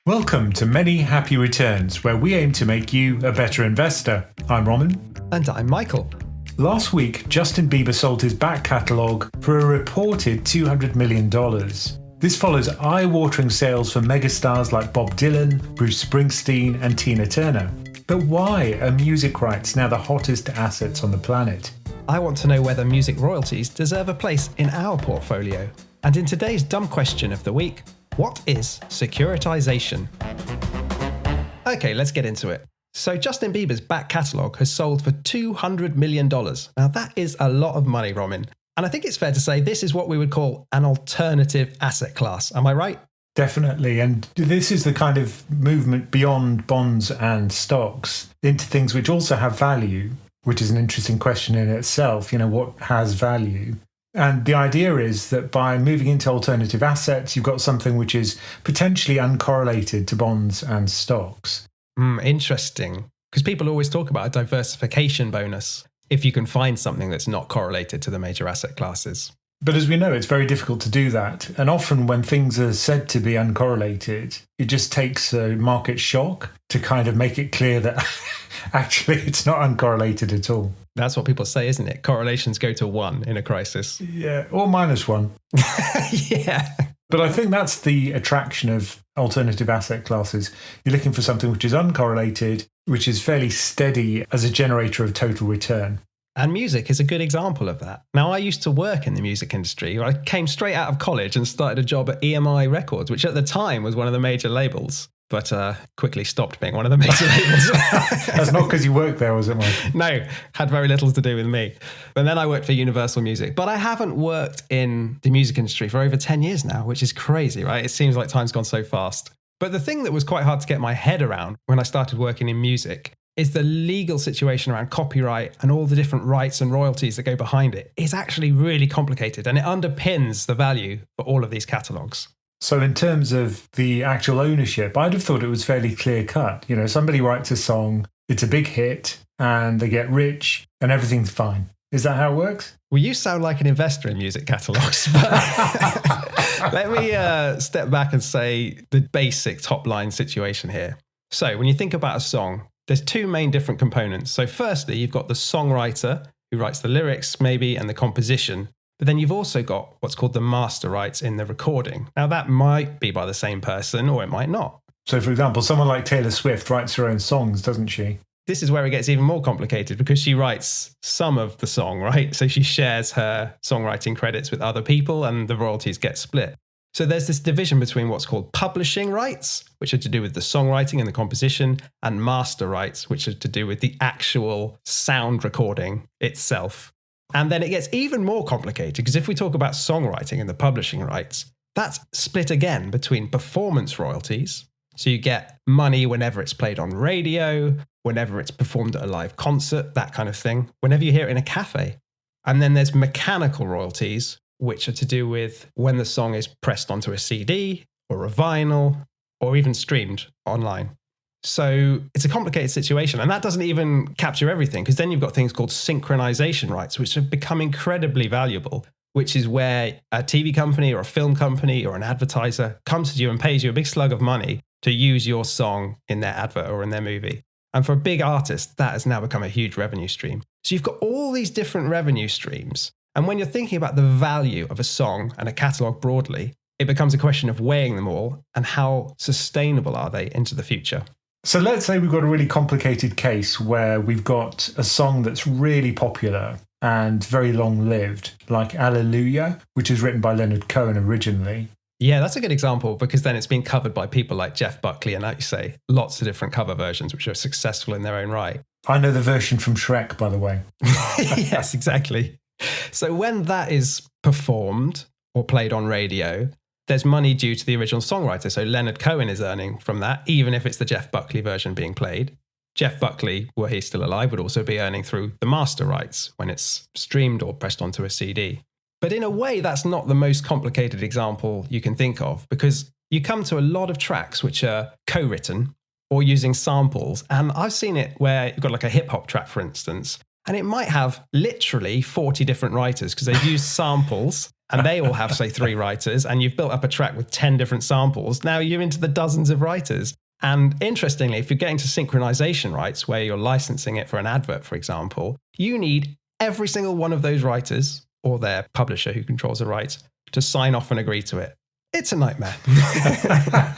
Welcome to Many Happy Returns, where we aim to make you a better investor. I'm Roman. And I'm Michael. Last week, Justin Bieber sold his back catalogue for a reported $200 million. This follows eye-watering sales for megastars like Bob Dylan, Bruce Springsteen and Tina Turner. But why are music rights now the hottest assets on the planet? I want to know whether music royalties deserve a place in our portfolio. And in today's dumb question of the week, what is securitization? Okay, let's get into it. So Justin Bieber's back catalogue has sold for $200 million. Now that is a lot of money, Roman. And I think it's fair to say this is what we would call an alternative asset class. Am I right? Definitely. And this is the kind of movement beyond bonds and stocks into things which also have value, which is an interesting question in itself. You know, what has value? And the idea is that by moving into alternative assets, you've got something which is potentially uncorrelated to bonds and stocks. Interesting. Because people always talk about a diversification bonus if you can find something that's not correlated to the major asset classes. But as we know, it's very difficult to do that. And often when things are said to be uncorrelated, it just takes a market shock to kind of make it clear that actually it's not uncorrelated at all. That's what people say, isn't it? Correlations go to 1 in a crisis. Yeah, or -1. Yeah. But I think that's the attraction of alternative asset classes. You're looking for something which is uncorrelated, which is fairly steady as a generator of total return. And music is a good example of that. Now, I used to work in the music industry. I came straight out of college and started a job at EMI Records, which at the time was one of the major labels, but quickly stopped being one of the major labels. That's not because you worked there, was it, Mike? No, had very little to do with me. And then I worked for Universal Music. But I haven't worked in the music industry for over 10 years now, which is crazy, right? It seems like time's gone so fast. But the thing that was quite hard to get my head around when I started working in music is the legal situation around copyright and all the different rights and royalties that go behind it is actually really complicated, and it underpins the value for all of these catalogues. So in terms of the actual ownership, I'd have thought it was fairly clear cut. You know, somebody writes a song, it's a big hit, and they get rich, and everything's fine. Is that how it works? Well, you sound like an investor in music catalogues. But let me step back and say the basic top line situation here. So when you think about a song, there's two main different components. So firstly, you've got the songwriter who writes the lyrics maybe and the composition. But then you've also got what's called the master rights in the recording. Now that might be by the same person or it might not. So for example, someone like Taylor Swift writes her own songs, doesn't she? This is where it gets even more complicated because she writes some of the song, right? So she shares her songwriting credits with other people and the royalties get split. So there's this division between what's called publishing rights, which are to do with the songwriting and the composition, and master rights, which are to do with the actual sound recording itself. And then it gets even more complicated because if we talk about songwriting and the publishing rights, that's split again between performance royalties. So you get money whenever it's played on radio, whenever it's performed at a live concert, that kind of thing, whenever you hear it in a cafe. And then there's mechanical royalties, which are to do with when the song is pressed onto a CD or a vinyl or even streamed online. So it's a complicated situation. And that doesn't even capture everything because then you've got things called synchronization rights, which have become incredibly valuable, which is where a TV company or a film company or an advertiser comes to you and pays you a big slug of money to use your song in their advert or in their movie. And for a big artist, that has now become a huge revenue stream. So you've got all these different revenue streams. And when you're thinking about the value of a song and a catalogue broadly, it becomes a question of weighing them all and how sustainable are they into the future. So let's say we've got a really complicated case where we've got a song that's really popular and very long-lived, like Alleluia, which is written by Leonard Cohen originally. Yeah, that's a good example because then it's been covered by people like Jeff Buckley and, like you say, lots of different cover versions which are successful in their own right. I know the version from Shrek, by the way. Yes, exactly. So when that is performed or played on radio, there's money due to the original songwriter. So Leonard Cohen is earning from that, even if it's the Jeff Buckley version being played. Jeff Buckley, were he still alive, would also be earning through the master rights when it's streamed or pressed onto a CD. But in a way, that's not the most complicated example you can think of because you come to a lot of tracks which are co-written or using samples. And I've seen it where you've got like a hip hop track, for instance, and it might have literally 40 different writers because they've used samples and they all have, say, 3 writers, and you've built up a track with 10 different samples. Now you're into the dozens of writers. And interestingly, if you're getting to synchronization rights, where you're licensing it for an advert, for example, you need every single one of those writers or their publisher who controls the rights to sign off and agree to it. It's a nightmare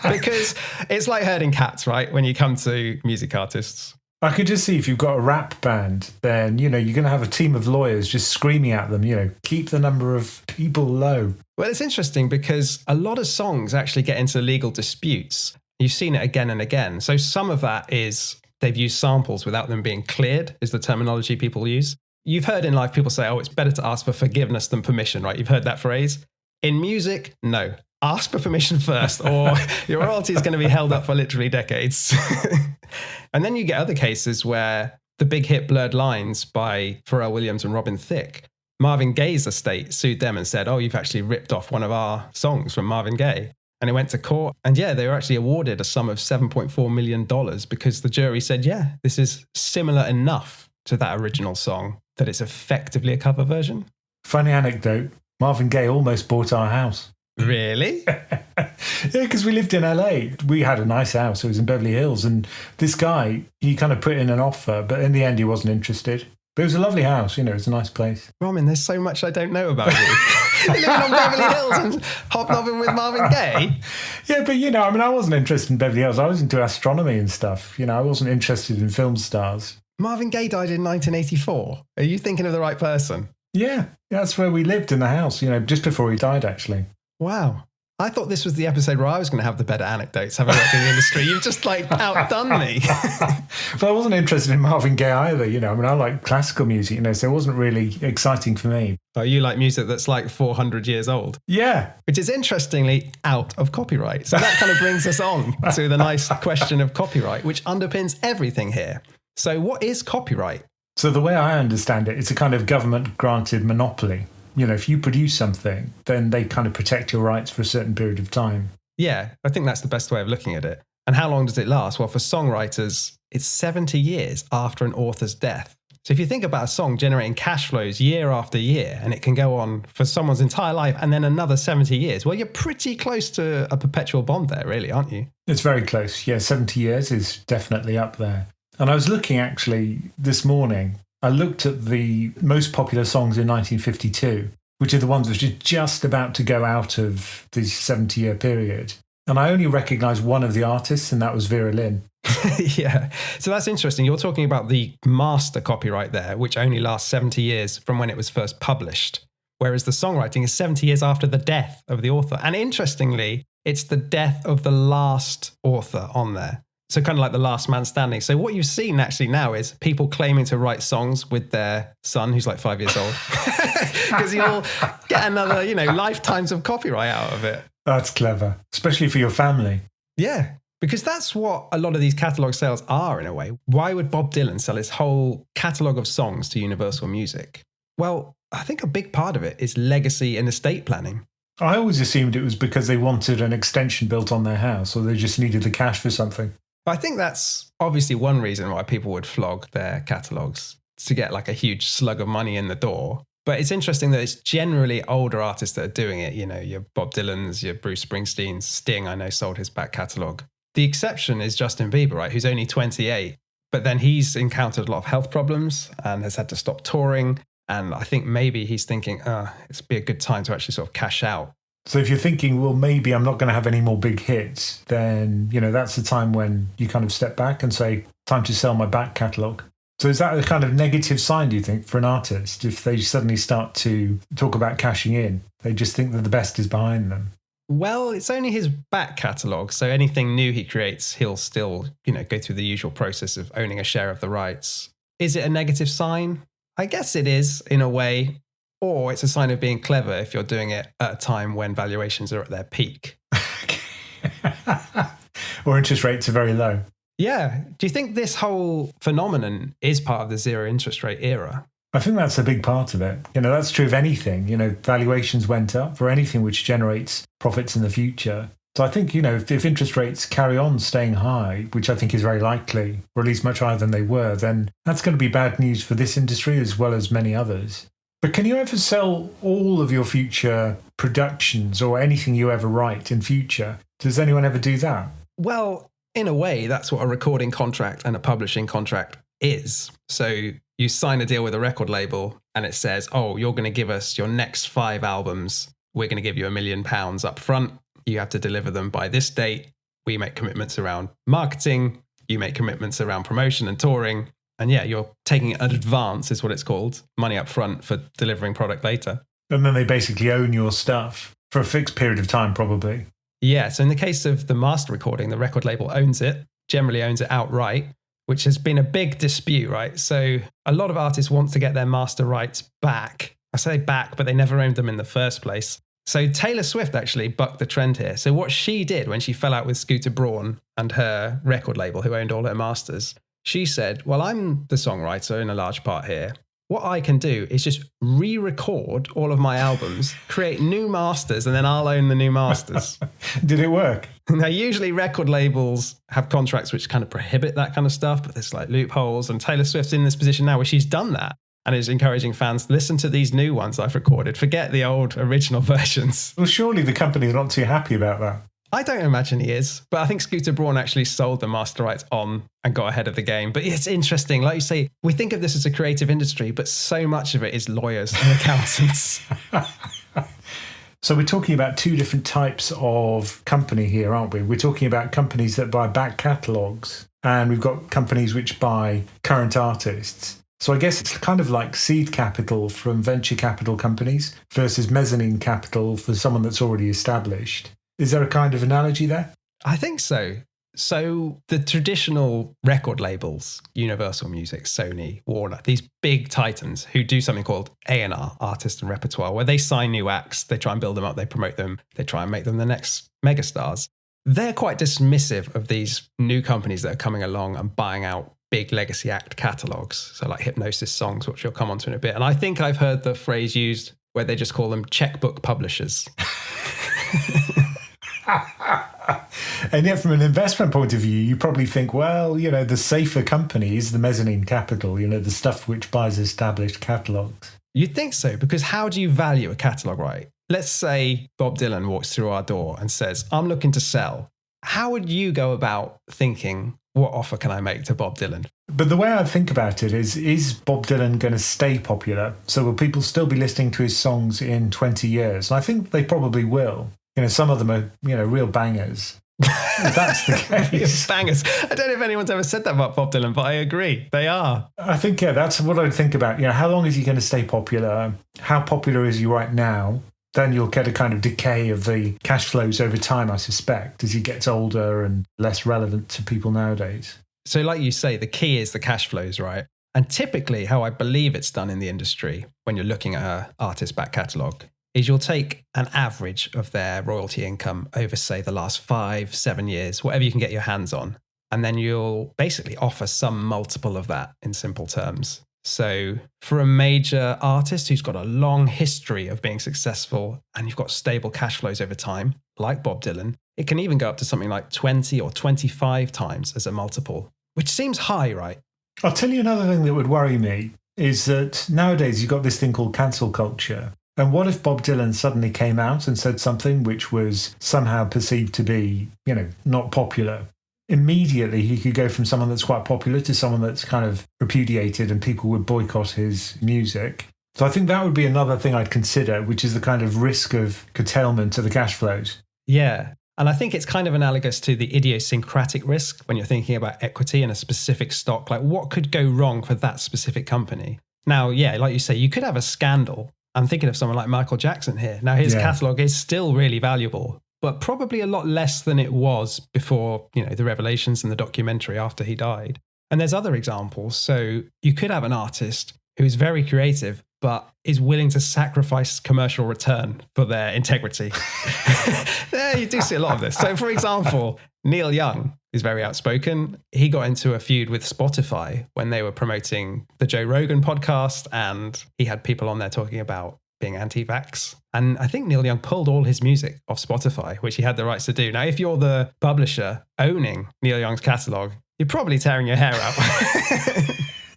because it's like herding cats, right? When you come to music artists. I could just see if you've got a rap band, then, you're going to have a team of lawyers just screaming at them, keep the number of people low. Well, it's interesting because a lot of songs actually get into legal disputes. You've seen it again and again. So some of that is they've used samples without them being cleared, is the terminology people use. You've heard in life people say, oh, it's better to ask for forgiveness than permission, right? You've heard that phrase. In music, no. Ask for permission first, or your royalty is going to be held up for literally decades. And then you get other cases where the big hit Blurred Lines by Pharrell Williams and Robin Thicke, Marvin Gaye's estate sued them and said, oh, you've actually ripped off one of our songs from Marvin Gaye. And it went to court. And yeah, they were actually awarded a sum of $7.4 million because the jury said, yeah, this is similar enough to that original song that it's effectively a cover version. Funny anecdote, Marvin Gaye almost bought our house. Really? Yeah, because we lived in LA. We had a nice house. It was in Beverly Hills. And this guy, he kind of put in an offer, but in the end, he wasn't interested. But it was a lovely house. It was a nice place. Roman, there's so much I don't know about you. Living on Beverly Hills and hobnobbing with Marvin Gaye. Yeah, but, I wasn't interested in Beverly Hills. I was into astronomy and stuff. I wasn't interested in film stars. Marvin Gaye died in 1984. Are you thinking of the right person? Yeah, that's where we lived in the house, just before he died, actually. Wow. I thought this was the episode where I was going to have the better anecdotes, having worked in the industry. You've just outdone me. But I wasn't interested in Marvin Gaye either. I like classical music, so it wasn't really exciting for me. Oh, you like music that's like 400 years old? Yeah. Which is interestingly out of copyright. So that kind of brings us on to the nice question of copyright, which underpins everything here. So what is copyright? So the way I understand it, it's a kind of government-granted monopoly. If you produce something, then they kind of protect your rights for a certain period of time. Yeah, I think that's the best way of looking at it. And how long does it last? Well, for songwriters, it's 70 years after an author's death. So if you think about a song generating cash flows year after year, and it can go on for someone's entire life and then another 70 years, well, you're pretty close to a perpetual bond there, really, aren't you? It's very close. Yeah, 70 years is definitely up there. And I was looking actually this morning, I looked at the most popular songs in 1952, which are the ones which are just about to go out of the 70-year period. And I only recognised one of the artists, and that was Vera Lynn. Yeah. So that's interesting. You're talking about the master copyright there, which only lasts 70 years from when it was first published, whereas the songwriting is 70 years after the death of the author. And interestingly, it's the death of the last author on there. So kind of like the last man standing. So what you've seen actually now is people claiming to write songs with their son, who's like 5 years old, because you'll get another, lifetimes of copyright out of it. That's clever, especially for your family. Yeah, because that's what a lot of these catalogue sales are in a way. Why would Bob Dylan sell his whole catalogue of songs to Universal Music? Well, I think a big part of it is legacy and estate planning. I always assumed it was because they wanted an extension built on their house, or they just needed the cash for something. I think that's obviously one reason why people would flog their catalogues, to get like a huge slug of money in the door. But it's interesting that it's generally older artists that are doing it. Your Bob Dylans, your Bruce Springsteens. Sting, I know, sold his back catalogue. The exception is Justin Bieber, right, who's only 28. But then he's encountered a lot of health problems and has had to stop touring. And I think maybe he's thinking, it'd be a good time to actually sort of cash out. So if you're thinking, well, maybe I'm not going to have any more big hits, then, that's the time when you kind of step back and say, time to sell my back catalogue. So is that a kind of negative sign, do you think, for an artist? If they suddenly start to talk about cashing in, they just think that the best is behind them? Well, it's only his back catalogue. So anything new he creates, he'll still, go through the usual process of owning a share of the rights. Is it a negative sign? I guess it is, in a way. Or it's a sign of being clever if you're doing it at a time when valuations are at their peak. Or interest rates are very low. Yeah. Do you think this whole phenomenon is part of the zero interest rate era? I think that's a big part of it. That's true of anything. Valuations went up for anything which generates profits in the future. So I think, if interest rates carry on staying high, which I think is very likely, or at least much higher than they were, then that's going to be bad news for this industry as well as many others. But can you ever sell all of your future productions or anything you ever write in future? Does anyone ever do that? Well, in a way, that's what a recording contract and a publishing contract is. So you sign a deal with a record label and it says, oh, you're going to give us your next 5 albums. We're going to give you £1 million up front. You have to deliver them by this date. We make commitments around marketing. You make commitments around promotion and touring. And yeah, you're taking an advance, is what it's called, money up front for delivering product later. And then they basically own your stuff for a fixed period of time, probably. Yeah, so in the case of the master recording, the record label owns it, generally owns it outright, which has been a big dispute, right? So a lot of artists want to get their master rights back. I say back, but they never owned them in the first place. So Taylor Swift actually bucked the trend here. So what she did when she fell out with Scooter Braun and her record label, who owned all her masters, she said, well, I'm the songwriter in a large part here. What I can do is just re-record all of my albums, create new masters, and then I'll own the new masters. Did it work? Now, usually record labels have contracts which kind of prohibit that kind of stuff, but there's like loopholes. And Taylor Swift's in this position now where she's done that and is encouraging fans to listen to these new ones I've recorded. Forget the old original versions. Well, surely the company's not too happy about that. I don't imagine he is, but I think Scooter Braun actually sold the master rights on and got ahead of the game. But it's interesting. Like you say, we think of this as a creative industry, but so much of it is lawyers and accountants. So we're talking about 2 different types of company here, aren't we? We're talking about companies that buy back catalogues, and we've got companies which buy current artists. So I guess it's kind of like seed capital from venture capital companies versus mezzanine capital for someone that's already established. Is there a kind of analogy there? I think so. So the traditional record labels, Universal Music, Sony, Warner, these big titans who do something called A&R, artist and repertoire, where they sign new acts, they try and build them up, they promote them, they try and make them the next megastars. They're quite dismissive of these new companies that are coming along and buying out big legacy act catalogues. So like Hypnosis songs, which we'll come on to in a bit. And I think I've heard the phrase used where they just call them checkbook publishers. And yet from an investment point of view, you probably think, well, the safer company is the mezzanine capital, the stuff which buys established catalogues. You'd think so, because how do you value a catalogue, right? Let's say Bob Dylan walks through our door and says, I'm looking to sell. How would you go about thinking, what offer can I make to Bob Dylan? But the way I think about it is Bob Dylan going to stay popular? So will people still be listening to his songs in 20 years? And I think they probably will. Some of them are, real bangers. If that's the case. Bangers. I don't know if anyone's ever said that about Bob Dylan, but I agree. They are. I think, that's what I'd think about. How long is he going to stay popular? How popular is he right now? Then you'll get a kind of decay of the cash flows over time, I suspect, as he gets older and less relevant to people nowadays. So like you say, the key is the cash flows, right? And typically how I believe it's done in the industry when you're looking at an artist back catalogue is you'll take an average of their royalty income over, say, the last 5-7 years, whatever you can get your hands on. And then you'll basically offer some multiple of that in simple terms. So for a major artist who's got a long history of being successful and you've got stable cash flows over time, like Bob Dylan, it can even go up to something like 20 or 25 times as a multiple, which seems high, right? I'll tell you another thing that would worry me is that nowadays you've got this thing called cancel culture. And what if Bob Dylan suddenly came out and said something which was somehow perceived to be, not popular? Immediately, he could go from someone that's quite popular to someone that's kind of repudiated and people would boycott his music. So I think that would be another thing I'd consider, which is the kind of risk of curtailment of the cash flows. Yeah. And I think it's kind of analogous to the idiosyncratic risk when you're thinking about equity in a specific stock. Like what could go wrong for that specific company? Now, yeah, like you say, you could have a scandal. I'm thinking of someone like Michael Jackson here. Now, his catalogue is still really valuable, but probably a lot less than it was before, the revelations and the documentary after he died. And there's other examples. So you could have an artist who is very creative, but is willing to sacrifice commercial return for their integrity. Yeah, you do see a lot of this. So, for example, Neil Young is very outspoken. He got into a feud with Spotify when they were promoting the Joe Rogan podcast, and he had people on there talking about being anti-vax. And I think Neil Young pulled all his music off Spotify, which he had the rights to do. Now, if you're the publisher owning Neil Young's catalogue, you're probably tearing your hair out.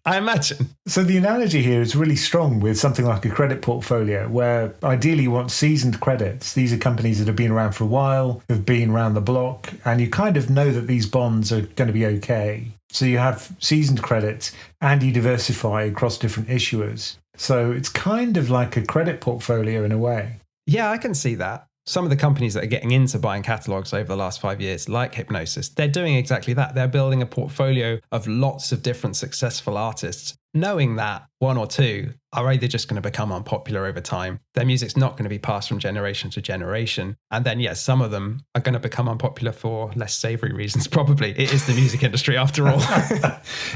I imagine. So the analogy here is really strong with something like a credit portfolio, where ideally you want seasoned credits. These are companies that have been around for a while, have been around the block, and you kind of know that these bonds are going to be okay. So you have seasoned credits and you diversify across different issuers. So it's kind of like a credit portfolio in a way. Yeah, I can see that. Some of the companies that are getting into buying catalogues over the last 5 years, like Hypnosis, they're doing exactly that. They're building a portfolio of lots of different successful artists, knowing that one or two are either just going to become unpopular over time. Their music's not going to be passed from generation to generation. And then, yes, some of them are going to become unpopular for less savory reasons, probably. It is the music industry after all.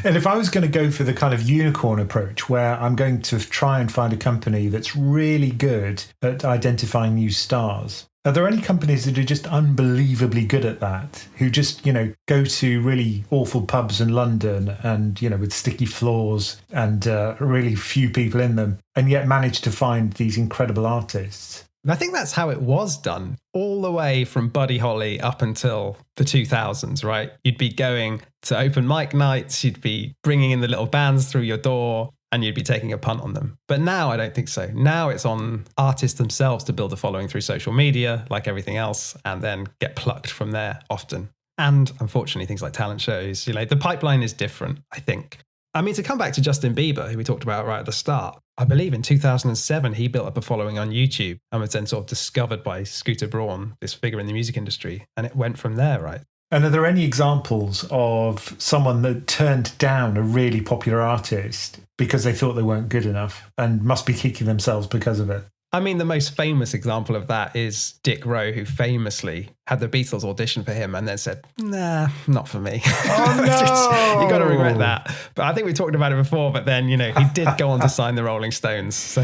And if I was going to go for the kind of unicorn approach, where I'm going to try and find a company that's really good at identifying new stars, are there any companies that are just unbelievably good at that, who just, go to really awful pubs in London and, with sticky floors and really few people in them, and yet manage to find these incredible artists? I think that's how it was done all the way from Buddy Holly up until the 2000s, right? You'd be going to open mic nights, you'd be bringing in the little bands through your door, and you'd be taking a punt on them. But now I don't think so. Now it's on artists themselves to build a following through social media, like everything else, and then get plucked from there often. And unfortunately, things like talent shows, the pipeline is different, I think. I mean, to come back to Justin Bieber, who we talked about right at the start, I believe in 2007, he built up a following on YouTube and was then sort of discovered by Scooter Braun, this figure in the music industry. And it went from there, right? And are there any examples of someone that turned down a really popular artist because they thought they weren't good enough and must be kicking themselves because of it? I mean, the most famous example of that is Dick Rowe, who famously had the Beatles audition for him and then said, nah, not for me. Oh, no! You got to regret that. But I think we talked about it before, but then, he did go on to sign the Rolling Stones. So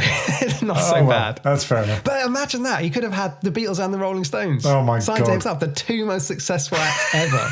not so bad. That's fair enough. But imagine that. You could have had the Beatles and the Rolling Stones. Oh, my signed God. himself, the two most successful acts ever.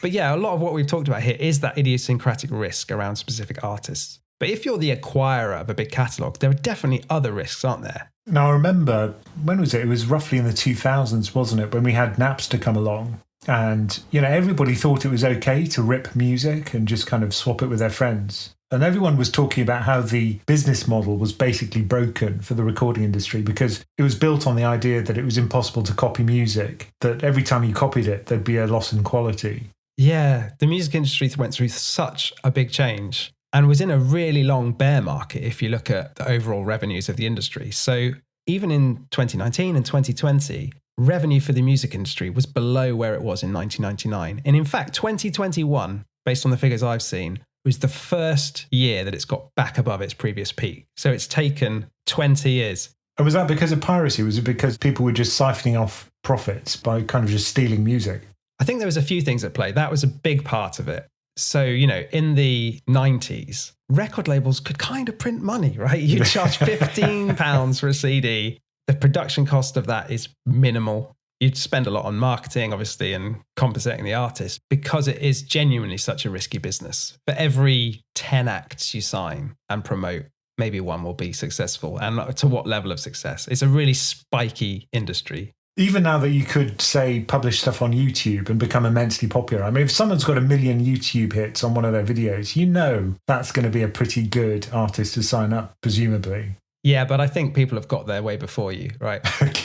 But yeah, a lot of what we've talked about here is that idiosyncratic risk around specific artists. But if you're the acquirer of a big catalogue, there are definitely other risks, aren't there? Now, I remember, when was it? It was roughly in the 2000s, wasn't it? When we had Napster come along. And, everybody thought it was okay to rip music and just kind of swap it with their friends. And everyone was talking about how the business model was basically broken for the recording industry because it was built on the idea that it was impossible to copy music, that every time you copied it, there'd be a loss in quality. Yeah, the music industry went through such a big change and was in a really long bear market if you look at the overall revenues of the industry. So even in 2019 and 2020, revenue for the music industry was below where it was in 1999. And in fact, 2021, based on the figures I've seen, was the first year that it's got back above its previous peak. So it's taken 20 years. And was that because of piracy? Was it because people were just siphoning off profits by kind of just stealing music? I think there was a few things at play. That was a big part of it. So, in the 90s, record labels could kind of print money, right? You charge £15 for a CD. The production cost of that is minimal. You'd spend a lot on marketing, obviously, and compensating the artist because it is genuinely such a risky business. For every 10 acts you sign and promote, maybe one will be successful. And to what level of success? It's a really spiky industry. Even now that you could, say, publish stuff on YouTube and become immensely popular. I mean, if someone's got 1 million YouTube hits on one of their videos, that's going to be a pretty good artist to sign up, presumably. Yeah, but I think people have got their way before you, right? Okay.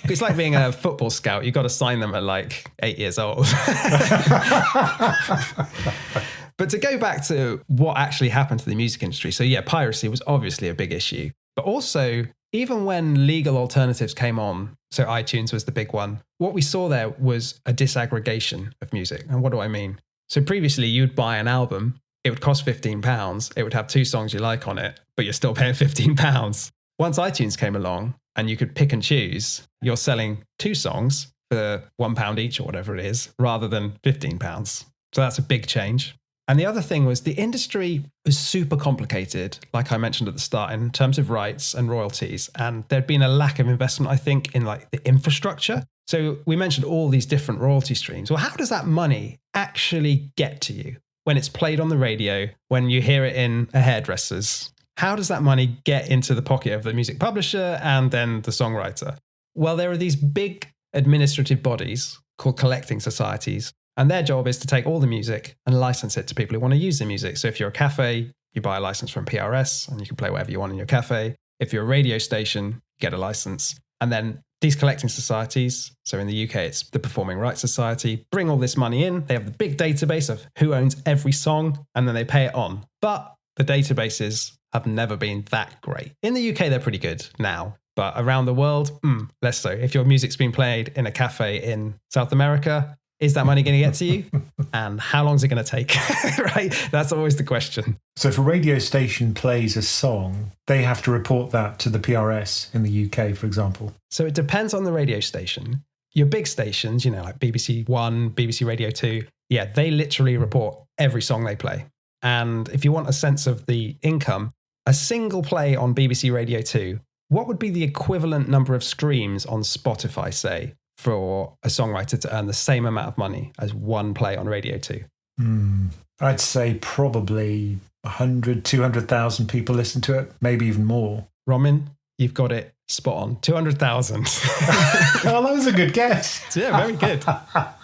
It's like being a football scout. You've got to sign them at like 8 years old. But to go back to what actually happened to the music industry. So yeah, piracy was obviously a big issue. But also, even when legal alternatives came on, so iTunes was the big one, what we saw there was a disaggregation of music. And what do I mean? So previously you'd buy an album, it would cost £15, it would have 2 songs you like on it, but you're still paying £15. Once iTunes came along and you could pick and choose, you're selling 2 songs for £1 each or whatever it is, rather than £15. So that's a big change. And the other thing was the industry was super complicated, like I mentioned at the start, in terms of rights and royalties. And there'd been a lack of investment, I think, in like the infrastructure. So we mentioned all these different royalty streams. Well, how does that money actually get to you when it's played on the radio, when you hear it in a hairdresser's? How does that money get into the pocket of the music publisher and then the songwriter? Well, there are these big administrative bodies called collecting societies. And their job is to take all the music and license it to people who want to use the music. So if you're a cafe, you buy a license from PRS and you can play whatever you want in your cafe. If you're a radio station, get a license. And then these collecting societies, so in the UK, it's the Performing Rights Society, bring all this money in. They have the big database of who owns every song, and then they pay it on. But the databases have never been that great. In the UK, they're pretty good now. But around the world, less so. If your music's been played in a cafe in South America, is that money going to get to you? And how long is it going to take? Right? That's always the question. So if a radio station plays a song, they have to report that to the PRS in the UK, for example. So it depends on the radio station. Your big stations, like BBC One, BBC Radio 2, they literally report every song they play. And if you want a sense of the income, a single play on BBC Radio 2, what would be the equivalent number of streams on Spotify, say, for a songwriter to earn the same amount of money as one play on Radio 2? I'd say probably 100, 200,000 people listen to it, maybe even more. Romin, you've got it spot on. 200,000. Oh, that was a good guess. Yeah, very good. I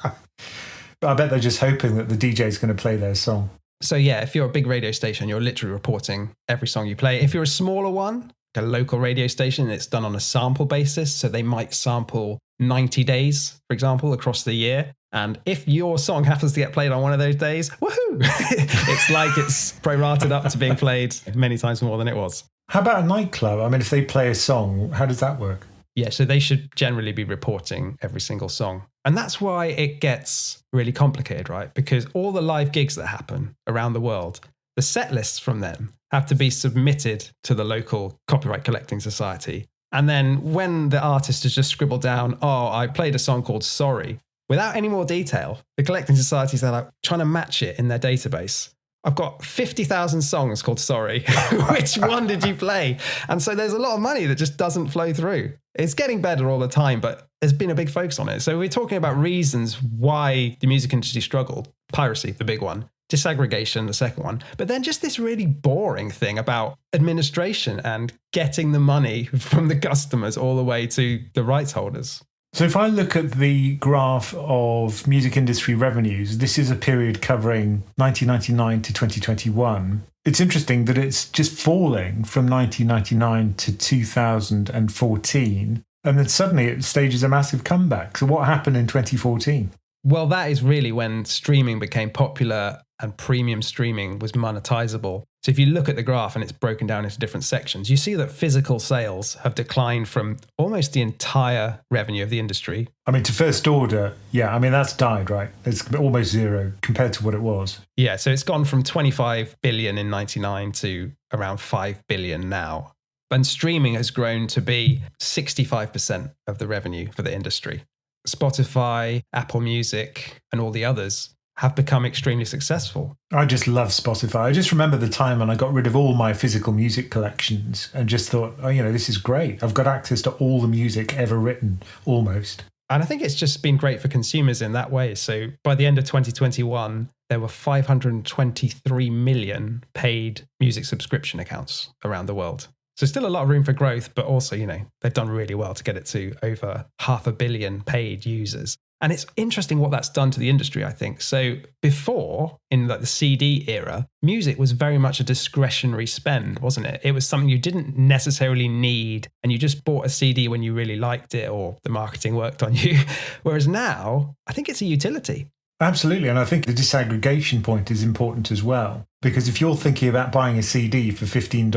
bet they're just hoping that the DJ's going to play their song. So if you're a big radio station, you're literally reporting every song you play. If you're a smaller one, a local radio station, it's done on a sample basis. So they might sample 90 days, for example, across the year. And if your song happens to get played on one of those days, woohoo! It's like it's prorated up to being played many times more than it was. How about a nightclub? I mean, if they play a song, how does that work? Yeah, so they should generally be reporting every single song. And that's why it gets really complicated, right? Because all the live gigs that happen around the world, the set lists from them have to be submitted to the local copyright collecting society. And then when the artist has just scribbled down, I played a song called Sorry, without any more detail, the collecting societies are like trying to match it in their database. I've got 50,000 songs called Sorry. Which one did you play? And so there's a lot of money that just doesn't flow through. It's getting better all the time, but there's been a big focus on it. So we're talking about reasons why the music industry struggled. Piracy, the big one. Disaggregation, the second one. But then just this really boring thing about administration and getting the money from the customers all the way to the rights holders. So if I look at the graph of music industry revenues, this is a period covering 1999 to 2021. It's interesting that it's just falling from 1999 to 2014. And then suddenly it stages a massive comeback. So what happened in 2014? Well, that is really when streaming became popular and premium streaming was monetizable. So if you look at the graph and it's broken down into different sections, you see that physical sales have declined from almost the entire revenue of the industry. I mean, to first order, that's died, right? It's almost zero compared to what it was. Yeah, so it's gone from 25 billion in 99 to around 5 billion now. And streaming has grown to be 65% of the revenue for the industry. Spotify, Apple Music, and all the others have become extremely successful. I just love Spotify. I just remember the time when I got rid of all my physical music collections and just thought, this is great. I've got access to all the music ever written, almost. And I think it's just been great for consumers in that way. So by the end of 2021, there were 523 million paid music subscription accounts around the world. So still a lot of room for growth, but also, they've done really well to get it to over 500 million paid users. And it's interesting what that's done to the industry, I think. So before, in the CD era, music was very much a discretionary spend, wasn't it? It was something you didn't necessarily need, and you just bought a CD when you really liked it or the marketing worked on you. Whereas now, I think it's a utility. Absolutely. And I think the disaggregation point is important as well. Because if you're thinking about buying a CD for $15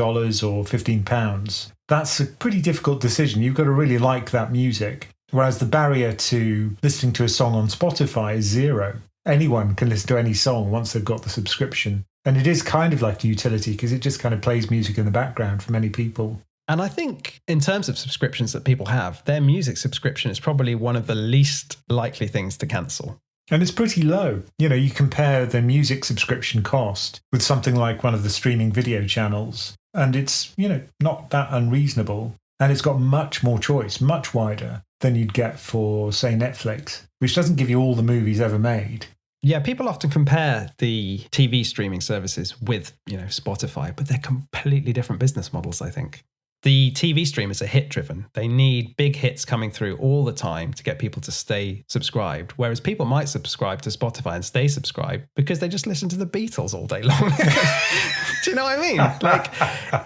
or £15, that's a pretty difficult decision. You've got to really like that music. Whereas the barrier to listening to a song on Spotify is zero. Anyone can listen to any song once they've got the subscription. And it is kind of like a utility because it just kind of plays music in the background for many people. And I think in terms of subscriptions that people have, their music subscription is probably one of the least likely things to cancel. And it's pretty low. You compare the music subscription cost with something like one of the streaming video channels, and it's, not that unreasonable. And it's got much more choice, much wider than you'd get for, say, Netflix, which doesn't give you all the movies ever made. Yeah, people often compare the TV streaming services with, Spotify, but they're completely different business models, I think. The TV streamers are hit driven. They need big hits coming through all the time to get people to stay subscribed. Whereas people might subscribe to Spotify and stay subscribed because they just listen to the Beatles all day long. Do you know what I mean? Like,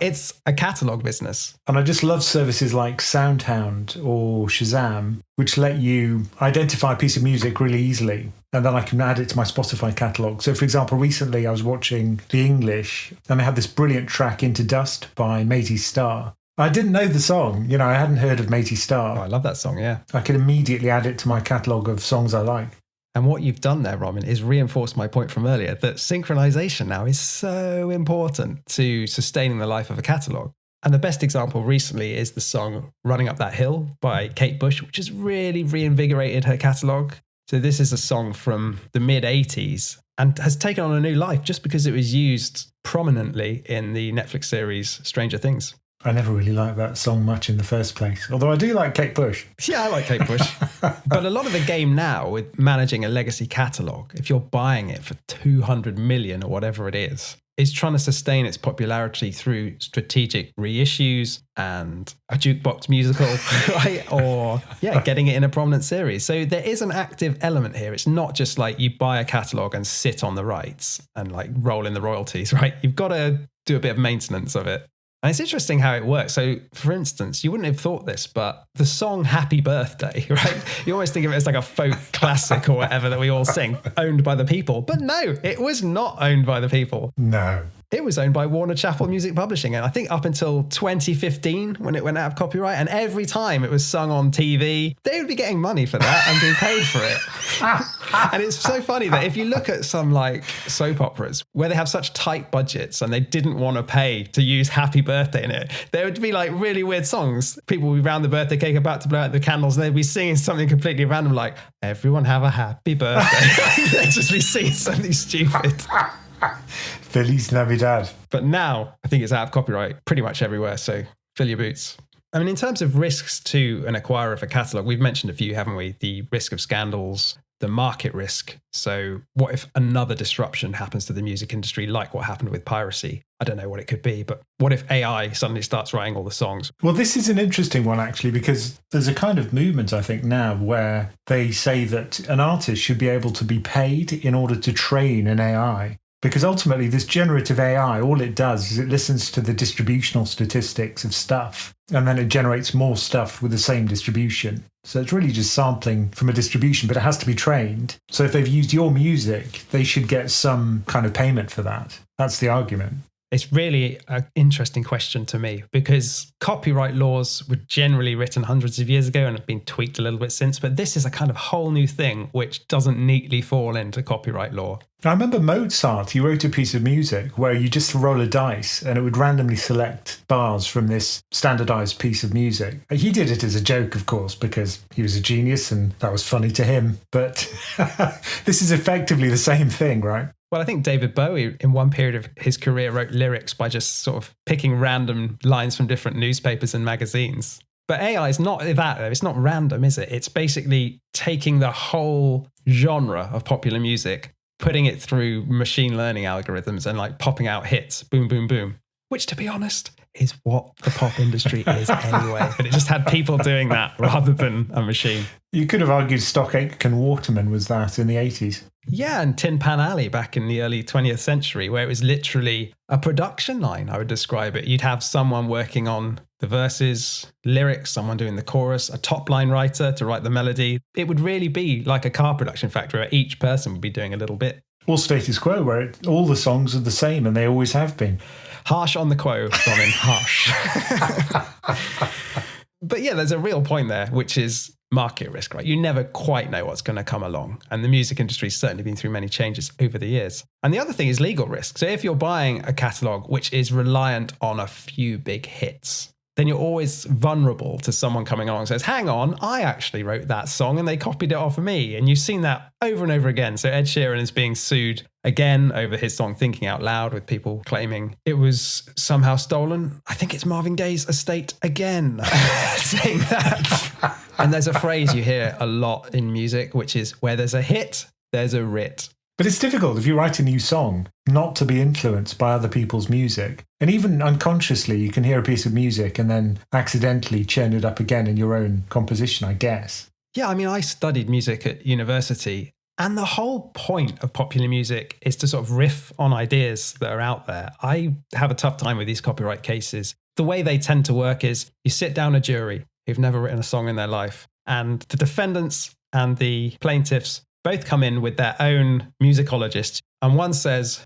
it's a catalogue business. And I just love services like SoundHound or Shazam, which let you identify a piece of music really easily. And then I can add it to my Spotify catalogue. So, for example, recently I was watching The English and they had this brilliant track, Into Dust by Matey Starr. I didn't know the song. You know, I hadn't heard of Matey Starr. Oh, I love that song, yeah. I could immediately add it to my catalogue of songs I like. And what you've done there, Roman, is reinforce my point from earlier that synchronization now is so important to sustaining the life of a catalogue. And the best example recently is the song Running Up That Hill by Kate Bush, which has really reinvigorated her catalogue. So this is a song from the mid-80s and has taken on a new life just because it was used prominently in the Netflix series Stranger Things. I never really liked that song much in the first place, although I do like Kate Bush. Yeah, I like Kate Bush. But a lot of the game now with managing a legacy catalogue, if you're buying it for 200 million or whatever it is trying to sustain its popularity through strategic reissues and a jukebox musical, right? Or, getting it in a prominent series. So there is an active element here. It's not just like you buy a catalogue and sit on the rights and like roll in the royalties, right? You've got to do a bit of maintenance of it. And it's interesting how it works. So, for instance, you wouldn't have thought this, but the song Happy Birthday, right? You always think of it as like a folk classic or whatever that we all sing, owned by the people. But no, it was not owned by the people. No. It was owned by Warner Chappell Music Publishing. And I think up until 2015, when it went out of copyright, and every time it was sung on TV, they would be getting money for that and being paid for it. And it's so funny that if you look at some like soap operas where they have such tight budgets and they didn't want to pay to use Happy Birthday in it, there would be like really weird songs. People would be round the birthday cake about to blow out the candles and they'd be singing something completely random like, everyone have a happy birthday. They'd just be singing something stupid. Feliz Navidad. But now I think it's out of copyright pretty much everywhere. So fill your boots. I mean, in terms of risks to an acquirer of a catalogue, we've mentioned a few, haven't we? The risk of scandals, the market risk. So what if another disruption happens to the music industry, like what happened with piracy? I don't know what it could be, but what if AI suddenly starts writing all the songs? Well, this is an interesting one, actually, because there's a kind of movement, I think, now where they say that an artist should be able to be paid in order to train an AI. Because ultimately, this generative AI, all it does is it listens to the distributional statistics of stuff, and then it generates more stuff with the same distribution. So it's really just sampling from a distribution, but it has to be trained. So if they've used your music, they should get some kind of payment for that. That's the argument. It's really an interesting question to me because copyright laws were generally written hundreds of years ago and have been tweaked a little bit since. But this is a kind of whole new thing which doesn't neatly fall into copyright law. I remember Mozart, he wrote a piece of music where you just roll a dice and it would randomly select bars from this standardized piece of music. He did it as a joke, of course, because he was a genius and that was funny to him. But this is effectively the same thing, right? Well, I think David Bowie, in one period of his career, wrote lyrics by just sort of picking random lines from different newspapers and magazines. But AI is not that, though. It's not random, is it? It's basically taking the whole genre of popular music, putting it through machine learning algorithms and like popping out hits, boom, boom, boom, which, to be honest, is what the pop industry is anyway. But it just had people doing that rather than a machine. You could have argued Stock Aitken Waterman was that in the 80s. Yeah, and Tin Pan Alley back in the early 20th century, where it was literally a production line, I would describe it. You'd have someone working on the verses, lyrics, someone doing the chorus, a top line writer to write the melody. It would really be like a car production factory where each person would be doing a little bit. Or status quo, where all the songs are the same and they always have been. Harsh on the quo, Ronan, harsh. But yeah, there's a real point there, which is market risk, right? You never quite know what's going to come along. And the music industry's certainly been through many changes over the years. And the other thing is legal risk. So if you're buying a catalogue which is reliant on a few big hits, then you're always vulnerable to someone coming along and says, hang on, I actually wrote that song and they copied it off of me. And you've seen that over and over again. So Ed Sheeran is being sued again over his song Thinking Out Loud, with people claiming it was somehow stolen. I think it's Marvin Gaye's estate again saying that. And there's a phrase you hear a lot in music, which is where there's a hit, there's a writ. But it's difficult if you write a new song not to be influenced by other people's music. And even unconsciously, you can hear a piece of music and then accidentally churn it up again in your own composition, I guess. Yeah, I mean, I studied music at university, and the whole point of popular music is to sort of riff on ideas that are out there. I have a tough time with these copyright cases. The way they tend to work is you sit down a jury who've never written a song in their life, and the defendants and the plaintiffs both come in with their own musicologists, and one says,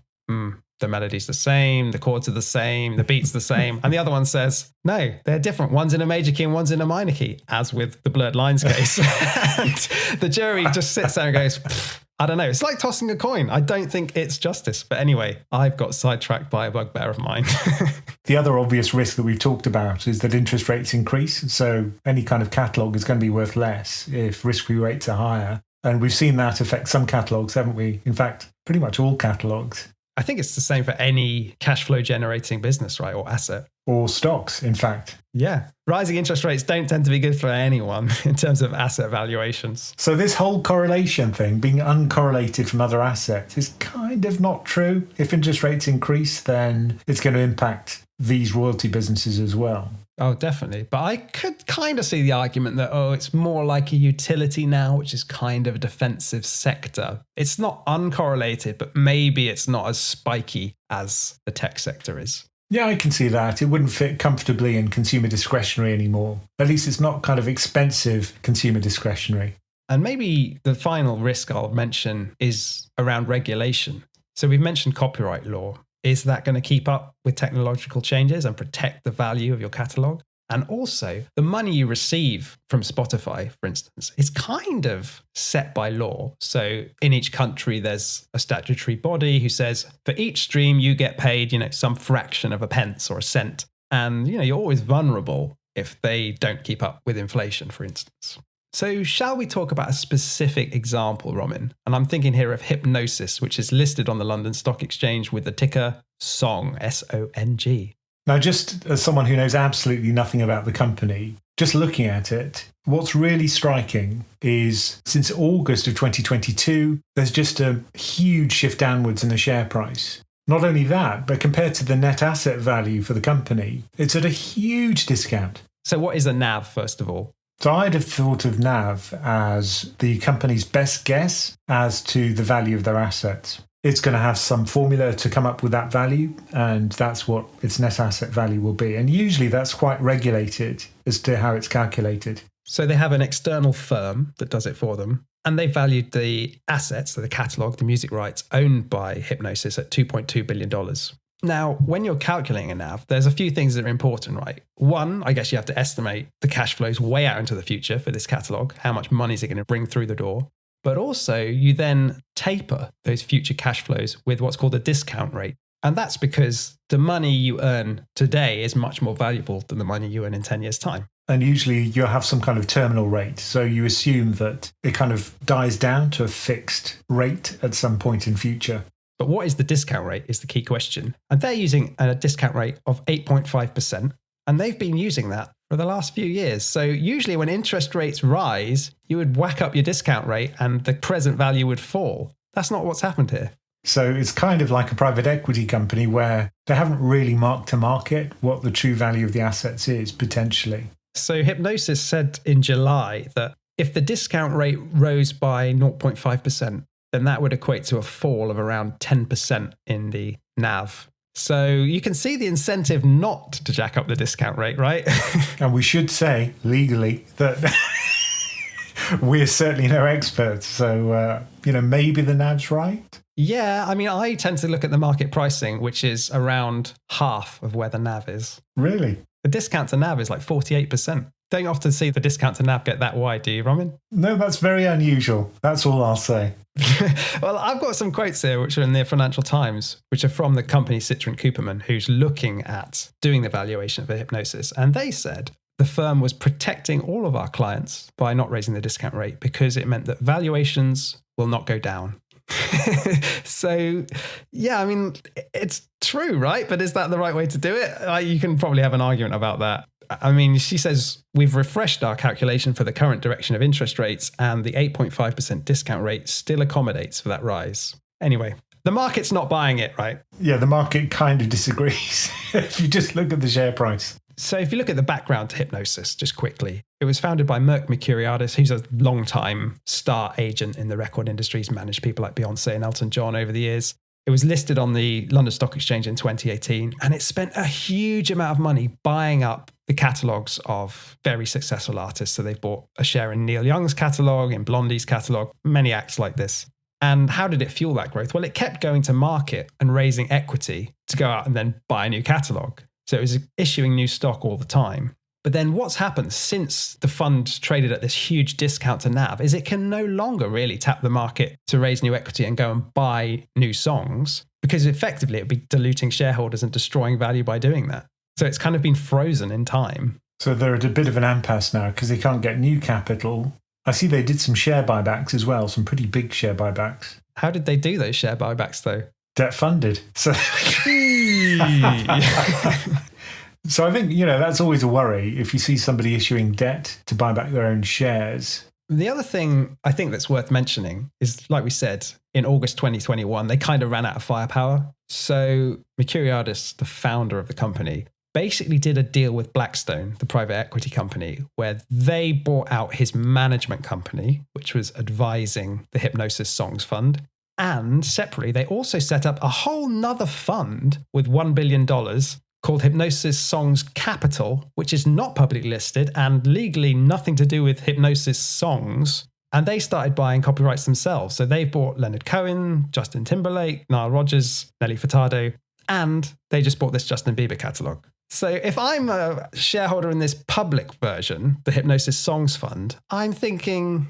the melody's the same, the chords are the same, the beat's the same. And the other one says, no, they're different. One's in a major key and one's in a minor key, as with the Blurred Lines case. And the jury just sits there and goes, I don't know. It's like tossing a coin. I don't think it's justice. But anyway, I've got sidetracked by a bugbear of mine. The other obvious risk that we've talked about is that interest rates increase. So any kind of catalogue is going to be worth less if risk-free rates are higher. And we've seen that affect some catalogues, haven't we? In fact, pretty much all catalogues. I think it's the same for any cash flow generating business, right? Or asset. Or stocks, in fact. Yeah. Rising interest rates don't tend to be good for anyone in terms of asset valuations. So this whole correlation thing, being uncorrelated from other assets, is kind of not true. If interest rates increase, then it's going to impact these royalty businesses as well. Oh, definitely. But I could kind of see the argument that, it's more like a utility now, which is kind of a defensive sector. It's not uncorrelated, but maybe it's not as spiky as the tech sector is. Yeah, I can see that. It wouldn't fit comfortably in consumer discretionary anymore. At least it's not kind of expensive consumer discretionary. And maybe the final risk I'll mention is around regulation. So we've mentioned copyright law. Is that going to keep up with technological changes and protect the value of your catalogue? And also, the money you receive from Spotify, for instance, is kind of set by law. So in each country, there's a statutory body who says, for each stream, you get paid, some fraction of a pence or a cent. And, you're always vulnerable if they don't keep up with inflation, for instance. So shall we talk about a specific example, Romin? And I'm thinking here of Hypnosis, which is listed on the London Stock Exchange with the ticker SONG, S-O-N-G. Now, just as someone who knows absolutely nothing about the company, just looking at it, what's really striking is since August of 2022, there's just a huge shift downwards in the share price. Not only that, but compared to the net asset value for the company, it's at a huge discount. So what is a NAV, first of all? So I'd have thought of NAV as the company's best guess as to the value of their assets. It's going to have some formula to come up with that value, and that's what its net asset value will be. And usually that's quite regulated as to how it's calculated. So they have an external firm that does it for them, and they valued the assets, so the catalogue, the music rights owned by Hypnosis at $2.2 billion. Now, when you're calculating a NAV, there's a few things that are important, right? One, I guess you have to estimate the cash flows way out into the future for this catalogue. How much money is it going to bring through the door? But also, you then taper those future cash flows with what's called a discount rate. And that's because the money you earn today is much more valuable than the money you earn in 10 years' time. And usually you'll have some kind of terminal rate. So you assume that it kind of dies down to a fixed rate at some point in future. But what is the discount rate is the key question. And they're using a discount rate of 8.5%. And they've been using that for the last few years. So usually when interest rates rise, you would whack up your discount rate and the present value would fall. That's not what's happened here. So it's kind of like a private equity company where they haven't really marked to market what the true value of the assets is, potentially. So Hypnosis said in July that if the discount rate rose by 0.5%, then that would equate to a fall of around 10% in the NAV. So you can see the incentive not to jack up the discount rate, right? And we should say legally that we're certainly no experts. So, maybe the NAV's right. Yeah, I mean, I tend to look at the market pricing, which is around half of where the NAV is. Really? The discount to NAV is like 48%. Don't often see the discount to NAV get that wide, do you, Romin? No, that's very unusual. That's all I'll say. Well, I've got some quotes here, which are in the Financial Times, which are from the company Citrin Cooperman, who's looking at doing the valuation of the Hypnosis. And they said the firm was protecting all of our clients by not raising the discount rate because it meant that valuations will not go down. So, yeah, I mean, it's true, right? But is that the right way to do it? You can probably have an argument about that. I mean, she says, we've refreshed our calculation for the current direction of interest rates and the 8.5% discount rate still accommodates for that rise. Anyway, the market's not buying it, right? Yeah, the market kind of disagrees if you just look at the share price. So if you look at the background to hypnosis, just quickly, it was founded by Mercuriadis, who's a long-time star agent in the record industry. He's managed people like Beyonce and Elton John over the years. It was listed on the London Stock Exchange in 2018, and it spent a huge amount of money buying up the catalogues of very successful artists. So they bought a share in Neil Young's catalogue, in Blondie's catalogue, many acts like this. And how did it fuel that growth? Well, it kept going to market and raising equity to go out and then buy a new catalogue. So it was issuing new stock all the time. But then what's happened since the fund traded at this huge discount to NAV is it can no longer really tap the market to raise new equity and go and buy new songs, because effectively it would be diluting shareholders and destroying value by doing that. So it's kind of been frozen in time. So they're at a bit of an impasse now because they can't get new capital. I see they did some share buybacks as well, some pretty big share buybacks. How did they do those share buybacks though? Debt funded. So So I think, that's always a worry if you see somebody issuing debt to buy back their own shares. The other thing I think that's worth mentioning is, like we said, in August 2021, they kind of ran out of firepower. So Mercuriadis, the founder of the company, basically did a deal with Blackstone, the private equity company, where they bought out his management company, which was advising the Hypnosis Songs Fund. And separately, they also set up a whole nother fund with $1 billion called Hypnosis Songs Capital, which is not publicly listed and legally nothing to do with Hypnosis Songs. And they started buying copyrights themselves. So they bought Leonard Cohen, Justin Timberlake, Nile Rodgers, Nelly Furtado, and they just bought this Justin Bieber catalogue. So if I'm a shareholder in this public version, the Hypnosis Songs Fund, I'm thinking,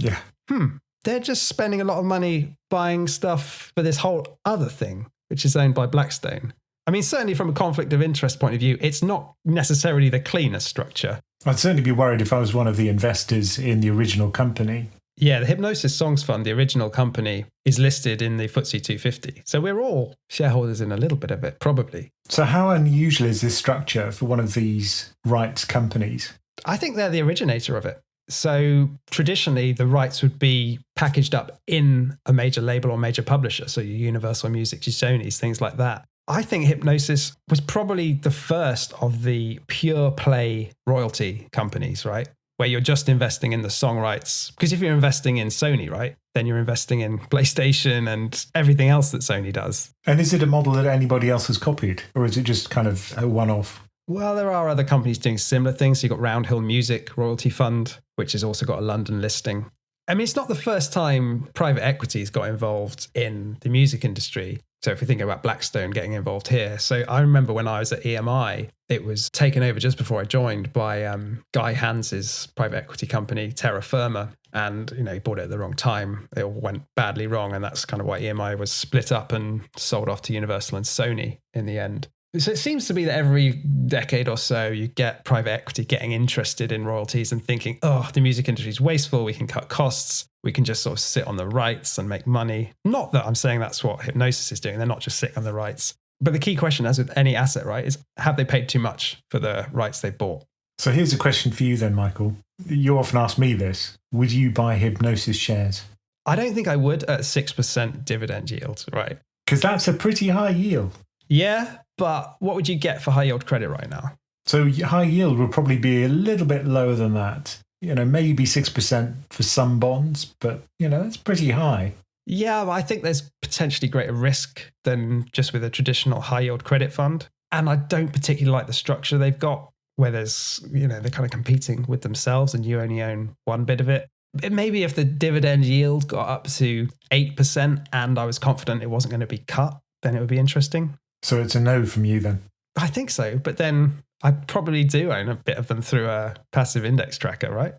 they're just spending a lot of money buying stuff for this whole other thing, which is owned by Blackstone. I mean, certainly from a conflict of interest point of view, it's not necessarily the cleanest structure. I'd certainly be worried if I was one of the investors in the original company. Yeah, the Hypnosis Songs Fund, the original company, is listed in the FTSE 250. So we're all shareholders in a little bit of it, probably. So how unusual is this structure for one of these rights companies? I think they're the originator of it. So traditionally, the rights would be packaged up in a major label or major publisher. So your Universal Music, your Sony's, things like that. I think Hypnosis was probably the first of the pure play royalty companies, right? Where you're just investing in the song rights. Because if you're investing in Sony, right, then you're investing in PlayStation and everything else that Sony does. And is it a model that anybody else has copied? Or is it just kind of a one-off? Well, there are other companies doing similar things. So you've got Roundhill Music Royalty Fund, which has also got a London listing. I mean, it's not the first time private equities got involved in the music industry. So if we think about Blackstone getting involved here. So I remember when I was at EMI, it was taken over just before I joined by Guy Hans's private equity company, Terra Firma. And, he bought it at the wrong time. It all went badly wrong. And that's kind of why EMI was split up and sold off to Universal and Sony in the end. So it seems to be that every decade or so, you get private equity getting interested in royalties and thinking, the music industry is wasteful. We can cut costs. We can just sort of sit on the rights and make money. Not that I'm saying that's what Hypnosis is doing. They're not just sitting on the rights. But the key question, as with any asset, right, is have they paid too much for the rights they bought? So here's a question for you then, Michael. You often ask me this. Would you buy Hypnosis shares? I don't think I would at 6% dividend yield, right? Because that's a pretty high yield. Yeah, but what would you get for high yield credit right now? So high yield will probably be a little bit lower than that. Maybe 6% for some bonds, but, that's pretty high. Yeah, but I think there's potentially greater risk than just with a traditional high yield credit fund. And I don't particularly like the structure they've got where there's, they're kind of competing with themselves and you only own one bit of it. Maybe if the dividend yield got up to 8% and I was confident it wasn't going to be cut, then it would be interesting. So it's a no from you then? I think so. But then I probably do own a bit of them through a passive index tracker, right?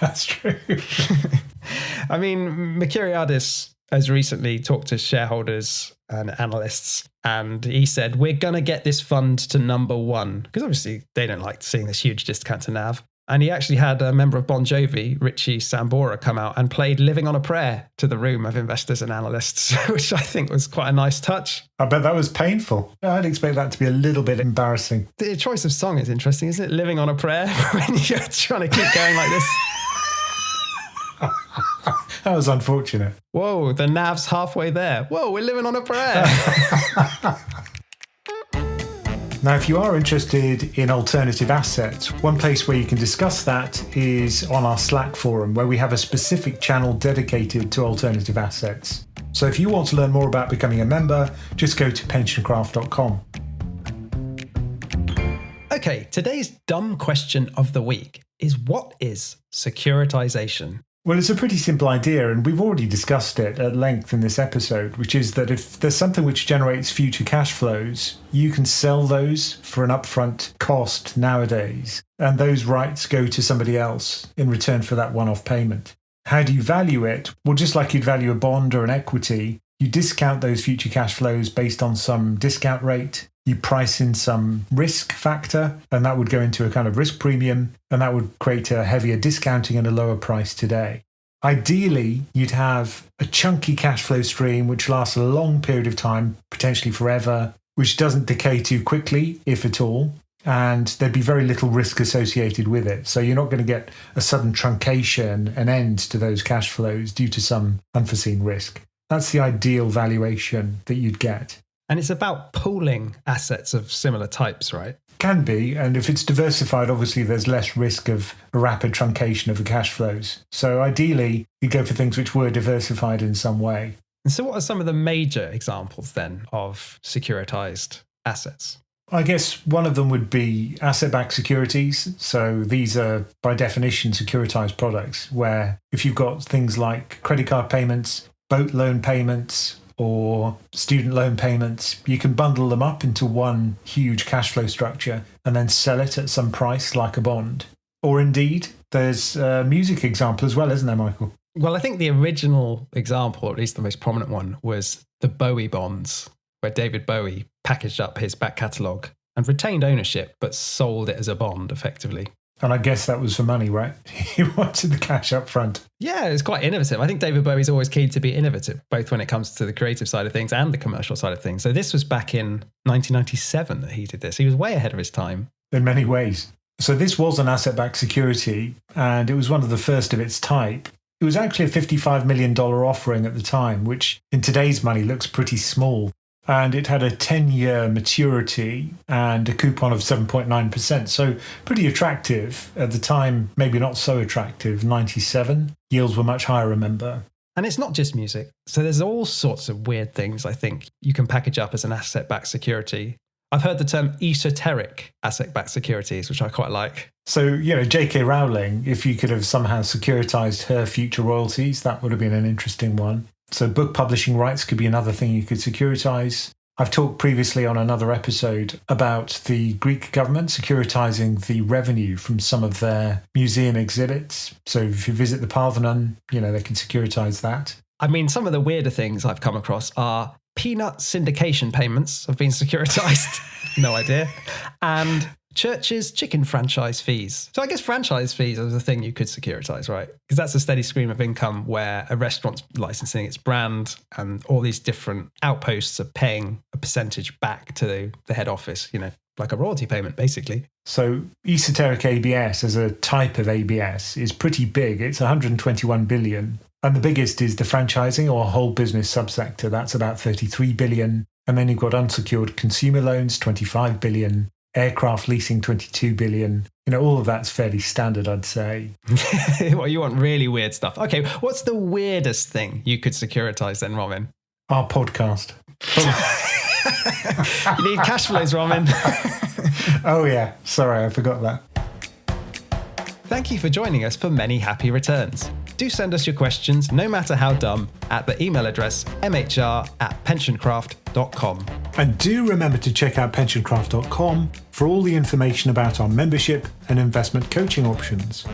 That's true. I mean, Mercuriadis has recently talked to shareholders and analysts, and he said, we're going to get this fund to number one, because obviously they don't like seeing this huge discount to NAV. And he actually had a member of Bon Jovi, Richie Sambora, come out and played Living on a Prayer to the room of investors and analysts, which I think was quite a nice touch. I bet that was painful. I'd expect that to be a little bit embarrassing. The choice of song is interesting, isn't it? Living on a Prayer, when you're trying to keep going like this. That was unfortunate. Whoa, the nav's halfway there. Whoa, we're living on a prayer. Now, if you are interested in alternative assets, one place where you can discuss that is on our Slack forum, where we have a specific channel dedicated to alternative assets. So if you want to learn more about becoming a member, just go to PensionCraft.com. Okay, today's dumb question of the week is, what is securitization? Well, it's a pretty simple idea, and we've already discussed it at length in this episode, which is that if there's something which generates future cash flows, you can sell those for an upfront cost nowadays, and those rights go to somebody else in return for that one-off payment. How do you value it? Well, just like you'd value a bond or an equity, you discount those future cash flows based on some discount rate. You price in some risk factor, and that would go into a kind of risk premium, and that would create a heavier discounting and a lower price today. Ideally, you'd have a chunky cash flow stream which lasts a long period of time, potentially forever, which doesn't decay too quickly, if at all, and there'd be very little risk associated with it. So you're not going to get a sudden truncation, an end to those cash flows due to some unforeseen risk. That's the ideal valuation that you'd get. And it's about pooling assets of similar types, right? Can be, and if it's diversified, obviously there's less risk of a rapid truncation of the cash flows. So ideally, you go for things which were diversified in some way. And so what are some of the major examples then of securitized assets? I guess one of them would be asset-backed securities. So these are, by definition, securitized products, where if you've got things like credit card payments, boat loan payments, or student loan payments, you can bundle them up into one huge cash flow structure and then sell it at some price like a bond. Or indeed, there's a music example as well, isn't there, Michael? Well, I think the original example, or at least the most prominent one, was the Bowie bonds, where David Bowie packaged up his back catalogue and retained ownership, but sold it as a bond effectively. And I guess that was for money, right? He wanted the cash up front. Yeah, it's quite innovative. I think David Bowie's always keen to be innovative, both when it comes to the creative side of things and the commercial side of things. So this was back in 1997 that he did this. He was way ahead of his time. In many ways. So this was an asset-backed security, and it was one of the first of its type. It was actually a $55 million offering at the time, which in today's money looks pretty small. And it had a 10-year maturity and a coupon of 7.9%. So pretty attractive. At the time, maybe not so attractive. 97. Yields were much higher, remember. And it's not just music. So there's all sorts of weird things, I think, you can package up as an asset-backed security. I've heard the term esoteric asset-backed securities, which I quite like. So, J.K. Rowling, if you could have somehow securitized her future royalties, that would have been an interesting one. So book publishing rights could be another thing you could securitize. I've talked previously on another episode about the Greek government securitizing the revenue from some of their museum exhibits. So if you visit the Parthenon, they can securitize that. I mean, some of the weirder things I've come across are peanut syndication payments have been securitized. No idea. And churches' chicken franchise fees. So I guess franchise fees are the thing you could securitize, right? Because that's a steady stream of income where a restaurant's licensing its brand and all these different outposts are paying a percentage back to the head office, like a royalty payment, basically. So esoteric ABS as a type of ABS is pretty big. It's 121 billion. And the biggest is the franchising or whole business subsector. That's about 33 billion. And then you've got unsecured consumer loans, 25 billion. Aircraft leasing, 22 billion. All of that's fairly standard, I'd say. Well, you want really weird stuff. Okay, what's the weirdest thing you could securitize then, Romin? Our podcast. You need cash flows, Romin. Oh, yeah. Sorry, I forgot that. Thank you for joining us for Many Happy Returns. Do send us your questions, no matter how dumb, at the email address mhr@pensioncraft.com. And do remember to check out PensionCraft.com for all the information about our membership and investment coaching options.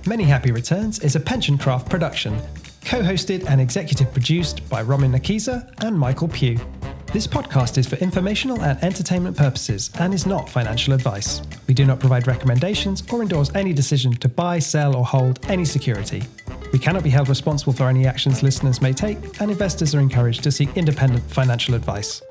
Many Happy Returns is a PensionCraft production, co-hosted and executive produced by Romin Nakiza and Michael Pugh. This podcast is for informational and entertainment purposes and is not financial advice. We do not provide recommendations or endorse any decision to buy, sell, or hold any security. We cannot be held responsible for any actions listeners may take, and investors are encouraged to seek independent financial advice.